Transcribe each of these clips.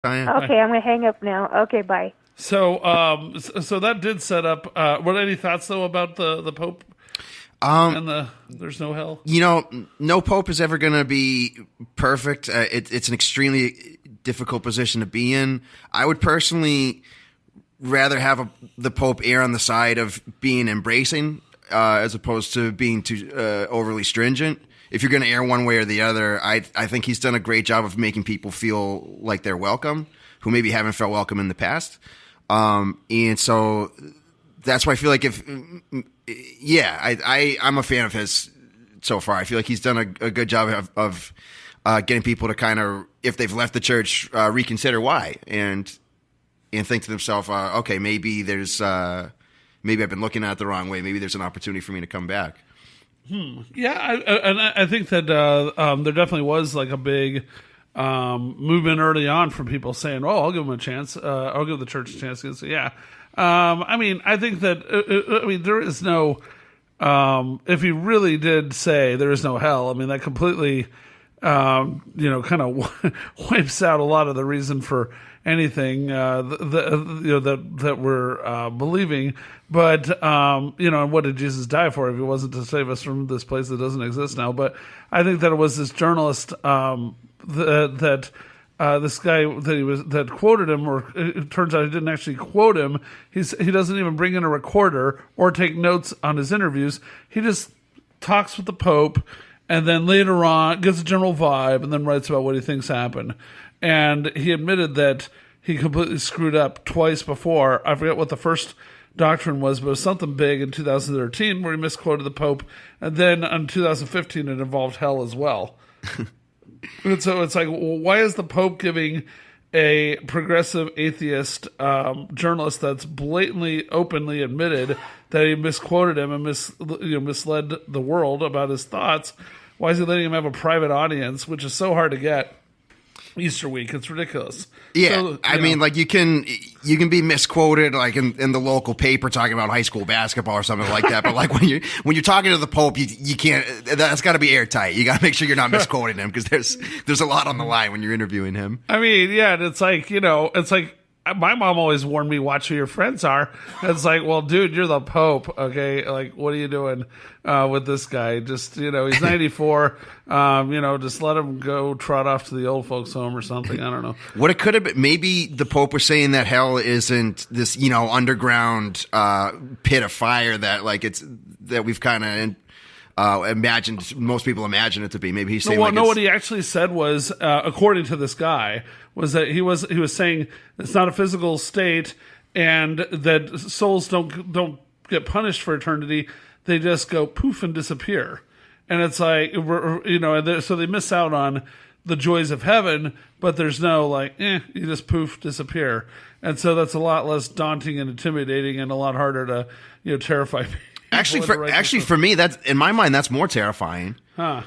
Okay, I'm gonna hang up now. Okay, bye. So that did set up. What any thoughts though about the Pope and there's no hell? No pope is ever going to be perfect. It's an extremely difficult position to be in. I would personally rather have the pope err on the side of being embracing as opposed to being too overly stringent. If you're going to err one way or the other, I think he's done a great job of making people feel like they're welcome, who maybe haven't felt welcome in the past. And so that's why I feel like I'm a fan of his so far. I feel like he's done a good job of getting people to kind of, if they've left the church, reconsider why and think to themselves, okay, maybe maybe I've been looking at it the wrong way. Maybe there's an opportunity for me to come back. Yeah, I think that there definitely was like a big movement early on from people saying, "Oh, I'll give them a chance. I'll give the church a chance." So, yeah, I think that there is no. If he really did say there is no hell, that completely, kind of wipes out a lot of the reason for anything that we're believing. But and what did Jesus die for if it wasn't to save us from this place that doesn't exist now? But I think that it was this journalist that this guy that quoted him, or it turns out he didn't actually quote him. He doesn't even bring in a recorder or take notes on his interviews. He just talks with the Pope, and then later on gives a general vibe, and then writes about what he thinks happened. And he admitted that he completely screwed up twice before. I forget what the first doctrine was, but it was something big in 2013 where he misquoted the Pope, and then in 2015 it involved hell as well. And so it's like, well, why is the Pope giving a progressive atheist journalist that's blatantly, openly admitted that he misquoted him and misled the world about his thoughts? Why is he letting him have a private audience, which is so hard to get Easter week? It's ridiculous. Yeah, so, you can be misquoted like in the local paper talking about high school basketball or something like that. But like when you're talking to the Pope, you can't. That's got to be airtight. You got to make sure you're not misquoting him because there's a lot on the line when you're interviewing him. It's like my mom always warned me, watch who your friends are. It's like, well, dude, you're the Pope, okay? Like, what are you doing with this guy? Just, he's 94. Just let him go trot off to the old folks home or something. I don't know. What it could have been, maybe the Pope was saying that hell isn't this, underground pit of fire that we've kind of imagined. Most people imagine it to be. Maybe he's saying what he actually said was, according to this guy, was that he was saying it's not a physical state, and that souls don't get punished for eternity; they just go poof and disappear. And it's like so they miss out on the joys of heaven, but there's no you just poof disappear. And so that's a lot less daunting and intimidating, and a lot harder to terrify people. Actually, for me, that's in my mind, that's more terrifying.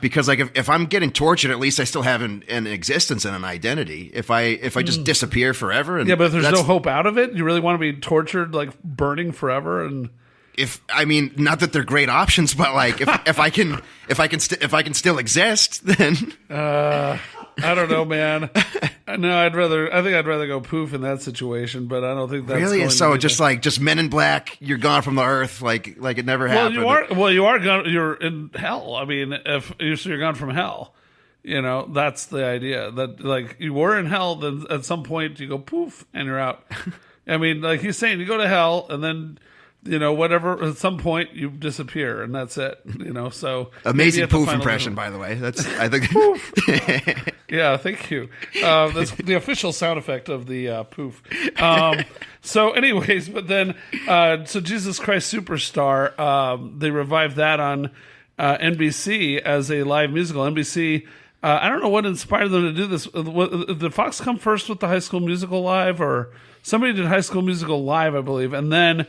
Because if I'm getting tortured, at least I still have an existence and an identity. If I just disappear forever, but if there's no hope out of it, you really want to be tortured, like burning forever, and not that they're great options, but like if I can still exist, then I don't know, man. No, I'd rather go poof in that situation, but I don't think that's really. Going so to just Men in Black, you're gone from the earth, like it never happened. You are gone. You're in hell. If you're gone from hell, that's the idea. That you were in hell, then at some point you go poof and you're out. Like he's saying, you go to hell and then. Whatever. At some point, you disappear, and that's it. So amazing poof impression, by the way. I think. Yeah, thank you. That's the official sound effect of the poof. So, anyways, but then, so Jesus Christ Superstar, they revived that on NBC as a live musical. NBC. I don't know what inspired them to do this. Did Fox come first with the High School Musical live, or somebody did High School Musical live, I believe, and then.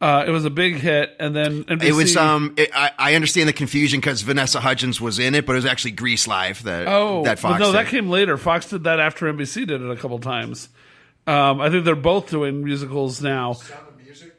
It was a big hit, and then NBC... It was. I understand the confusion because Vanessa Hudgens was in it, but it was actually Grease Live that Fox. No, that came later. Fox did that after NBC did it a couple times. I think they're both doing musicals now. Sound of Music.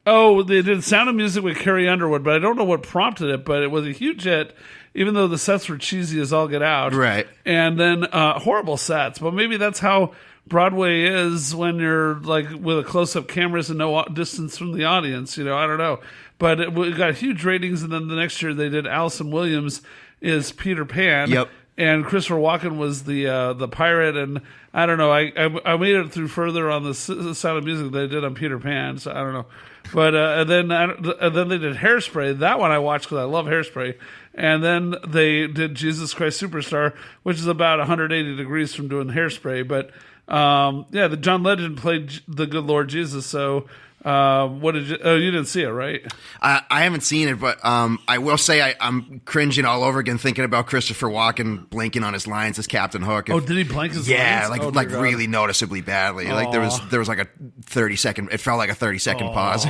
Oh, they did Sound of Music with Carrie Underwood, but I don't know what prompted it. But it was a huge hit, even though the sets were cheesy as all get out. Right. And then horrible sets, but maybe that's how Broadway is when you're like with a close-up cameras and no distance from the audience. I don't know, but it got huge ratings. And then the next year they did Allison Williams is Peter Pan. Yep. And Christopher Walken was the pirate, and I don't know. I made it through further on the Sound of Music than I did on Peter Pan, so I don't know. But and then they did Hairspray. That one I watched because I love Hairspray. And then they did Jesus Christ Superstar, which is about 180 degrees from doing Hairspray. But the John Legend played the good Lord Jesus. So what did you? Oh, you didn't see it, right? I haven't seen it, but I will say I'm cringing all over again thinking about Christopher Walken blinking on his lines as Captain Hook. Oh, did he blink his lines? Yeah, like really noticeably badly. Like there was like a 30-second. It felt like a 30-second pause.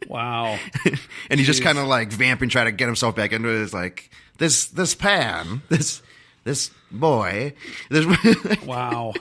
Wow. And he just kind of like vamping, trying to get himself back into it. It's like this Pan, this boy. Wow.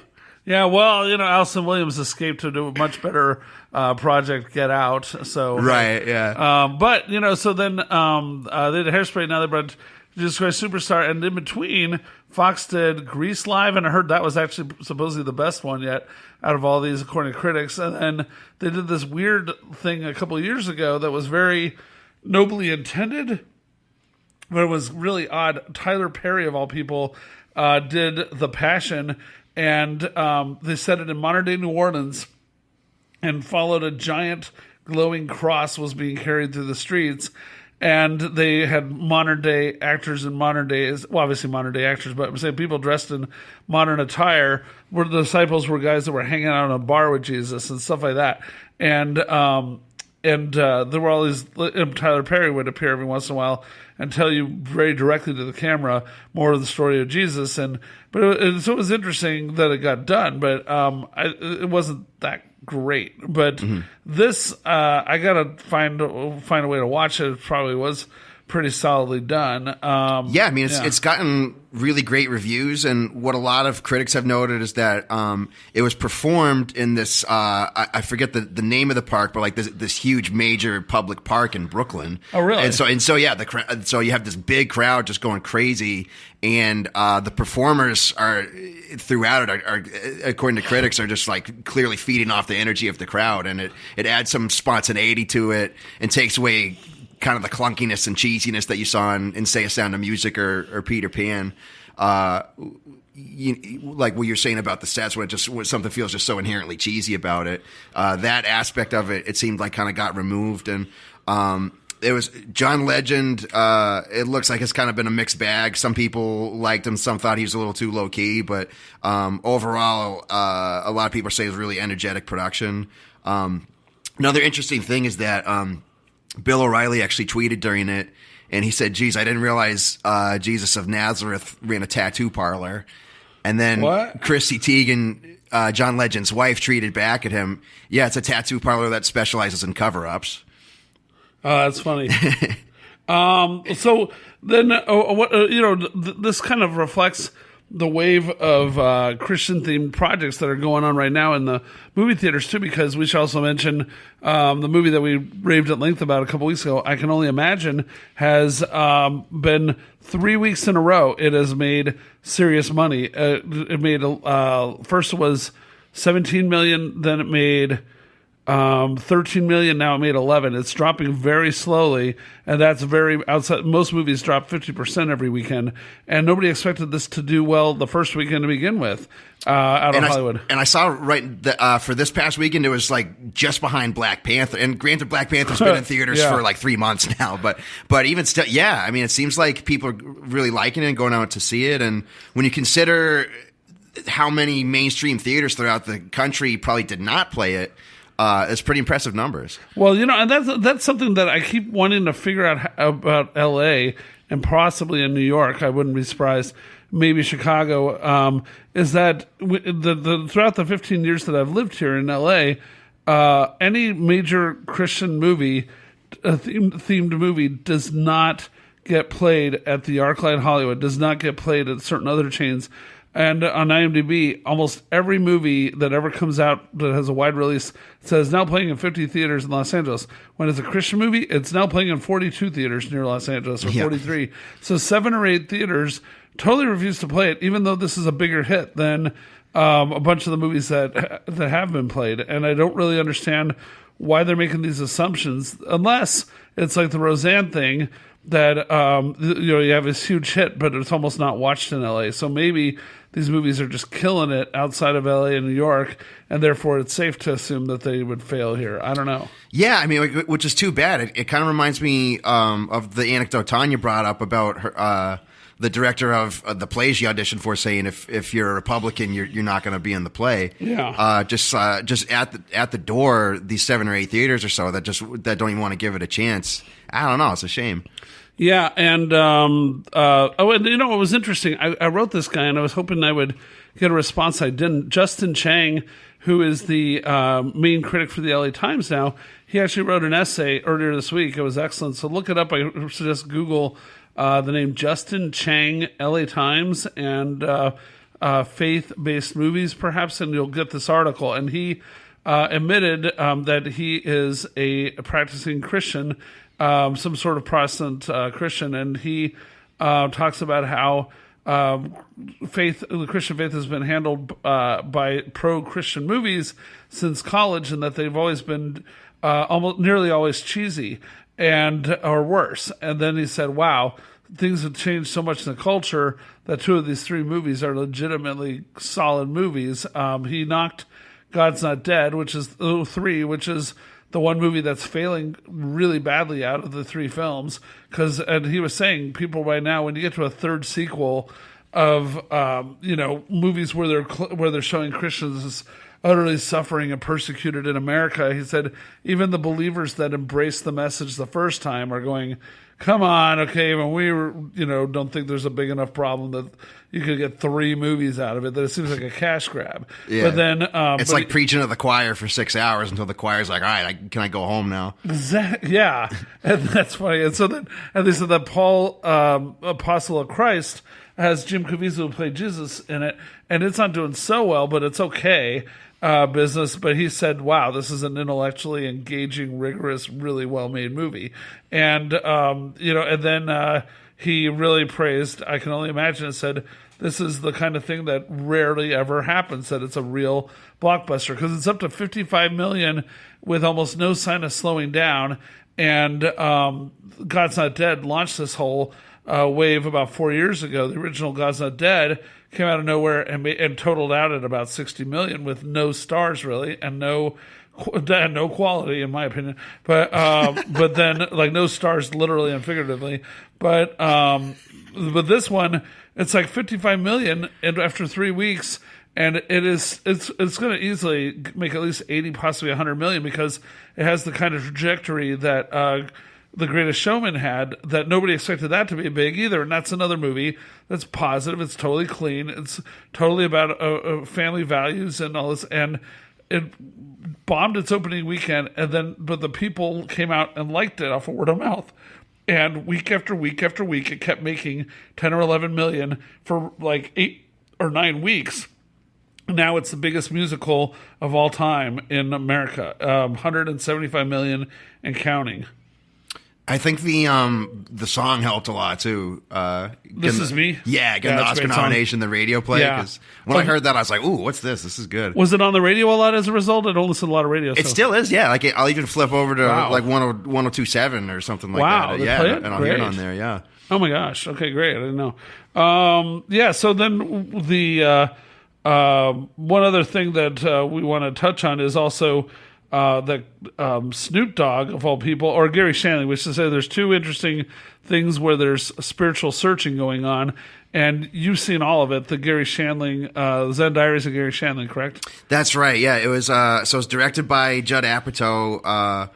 Yeah, well, Allison Williams escaped to do a much better project, Get Out. So right, yeah. But so then they did Hairspray. Now they brought Jesus Christ Superstar, and in between, Fox did Grease Live, and I heard that was actually supposedly the best one yet out of all these, according to critics. And then they did this weird thing a couple of years ago that was very nobly intended, but it was really odd. Tyler Perry, of all people, did The Passion. And they set it in modern-day New Orleans and followed a giant glowing cross was being carried through the streets. And they had modern-day actors and obviously modern-day actors, but I'm saying people dressed in modern attire. Where the disciples were guys that were hanging out in a bar with Jesus and stuff like that. And there were all these. Tyler Perry would appear every once in a while and tell you very directly to the camera more of the story of Jesus. So it was interesting that it got done, but it wasn't that great. But this, I gotta find a way to watch it. It probably was pretty solidly done. It's gotten really great reviews, and what a lot of critics have noted is that it was performed in this I forget the name of the park, but like this huge major public park in Brooklyn. Oh, really? And so so you have this big crowd just going crazy, and the performers are throughout it are according to critics are just like clearly feeding off the energy of the crowd, and it adds some spontaneity to it and takes away kind of the clunkiness and cheesiness that you saw in say, A Sound of Music or Peter Pan. Like what you're saying about the sets, when something feels just so inherently cheesy about it. That aspect of it seemed like kind of got removed. And it was John Legend. It looks like it's kind of been a mixed bag. Some people liked him. Some thought he was a little too low key. But overall, a lot of people say it was a really energetic production. Another interesting thing is that Bill O'Reilly actually tweeted during it, and he said, "Geez, I didn't realize Jesus of Nazareth ran a tattoo parlor." And then what? Chrissy Teigen, John Legend's wife, tweeted back at him, "Yeah, it's a tattoo parlor that specializes in cover-ups." That's funny. So then, this kind of reflects the wave of Christian-themed projects that are going on right now in the movie theaters, too, because we should also mention the movie that we raved at length about a couple weeks ago, I Can Only Imagine, has been 3 weeks in a row. It has made serious money. It made, first it was $17 million, then it made 13 million. Now it made 11. It's dropping very slowly, and that's very outside. Most movies drop 50% every weekend, and nobody expected this to do well the first weekend to begin with out of Hollywood. And I saw for this past weekend, it was like just behind Black Panther. And granted, Black Panther's been in theaters for like 3 months now, but even still, yeah. I mean, it seems like people are really liking it and going out to see it. And when you consider how many mainstream theaters throughout the country probably did not play it. It's pretty impressive numbers. Well, and that's something that I keep wanting to figure out about L.A. and possibly in New York. I wouldn't be surprised. Maybe Chicago. Is that throughout the 15 years that I've lived here in L.A., any major Christian movie, themed movie, does not get played at the ArcLight Hollywood. Does not get played at certain other chains. And on IMDb, almost every movie that ever comes out that has a wide release says now playing in 50 theaters in Los Angeles. When it's a Christian movie, it's now playing in 42 theaters near Los Angeles, or 43. So 7 or 8 theaters totally refuse to play it, even though this is a bigger hit than a bunch of the movies that have been played, and I don't really understand why they're making these assumptions, unless it's like the Roseanne thing that you have this huge hit, but it's almost not watched in LA. So maybe these movies are just killing it outside of LA and New York, and therefore it's safe to assume that they would fail here. I don't know. Yeah, I mean, which is too bad. It kind of reminds me of the anecdote Tanya brought up about her, the director of the play she auditioned for, saying if you're a Republican, you're not going to be in the play. Yeah. Just at the door, these 7 or 8 theaters or so that don't even want to give it a chance. I don't know. It's a shame. Yeah, and and it was interesting. I wrote this guy, and I was hoping I would get a response. I didn't. Justin Chang, who is the main critic for the LA Times now, he actually wrote an essay earlier this week. It was excellent. So look it up. I suggest Google the name Justin Chang, LA Times, and faith-based movies, perhaps, and you'll get this article. And he admitted that he is a practicing Christian, some sort of Protestant Christian, and he talks about how the Christian faith has been handled by pro-Christian movies since college, and that they've always been nearly always cheesy or worse. And then he said, "Wow, things have changed so much in the culture that 2 of these 3 movies are legitimately solid movies." He knocked God's Not Dead, which is 3, which is the one movie that's failing really badly out of the 3 films. And he was saying people right now, when you get to a 3rd sequel of movies where they're showing Christians as utterly suffering and persecuted in America, he said even the believers that embraced the message the first time are going, come on, okay, when we don't think there's a big enough problem that you could get 3 movies out of it, that it seems like a cash grab. Yeah. But then it's like preaching to the choir for 6 hours until the choir's like, all right, can I go home now? Yeah, and that's funny. And so they said that Paul, Apostle of Christ, has Jim Caviezel who played Jesus in it, and it's not doing so well, but it's okay business. But he said, wow, this is an intellectually engaging, rigorous, really well-made movie. And, and then he really praised, I Can Only Imagine, and said, this is the kind of thing that rarely ever happens, that it's a real blockbuster, because it's up to $55 million with almost no sign of slowing down. And God's Not Dead launched this whole wave about 4 years ago. The original God's Not Dead came out of nowhere and totaled out at about $60 million with no stars really, and no quality in my opinion. But but then like no stars literally and figuratively. But this one, it's like $55 million, and after 3 weeks. And it's going to easily make at least 80, possibly 100 million, because it has the kind of trajectory that The Greatest Showman had, that nobody expected that to be big either. And that's another movie that's positive. It's totally clean. It's totally about family values and all this. And it bombed its opening weekend, but the people came out and liked it off of word of mouth. And week after week after week, it kept making 10 or 11 million for like 8 or 9 weeks. Now it's the biggest musical of all time in America, 175 million and counting. I think the song helped a lot too. This Is Me? Yeah, getting the Oscar nomination, the radio play. Because when I heard that, I was like, "Ooh, what's this? This is good." Was it on the radio a lot as a result? I don't listen to a lot of radio. It still is, yeah. Like I'll even flip over to like 102.7 or something like that. Yeah, and I'll hear it on there. Yeah. Oh my gosh. Okay, great. I didn't know. Yeah. So then the one other thing that we want to touch on is also that Snoop Dogg, of all people, or Gary Shandling, which is to say there's 2 interesting things where there's spiritual searching going on, and you've seen all of it. The Gary Shandling, Zen Diaries of Gary Shandling, correct? That's right. Yeah, it was. So it was directed by Judd Apatow,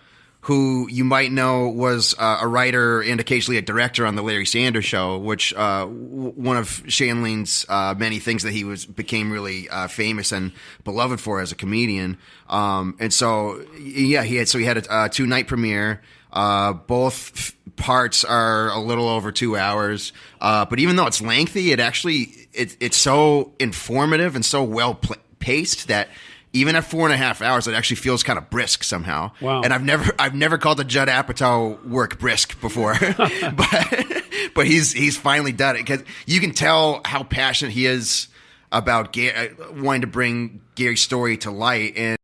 who you might know was a writer and occasionally a director on the Larry Sanders Show, which one of Shandling's many things that he became really famous and beloved for as a comedian. And so, yeah, he had a 2-night premiere. Both parts are a little over 2 hours. But even though it's lengthy, it's so informative and so well paced that even at 4.5 hours, it actually feels kind of brisk somehow. Wow. And I've never called the Judd Apatow work brisk before, but he's finally done it, because you can tell how passionate he is about wanting to bring Gary's story to light. And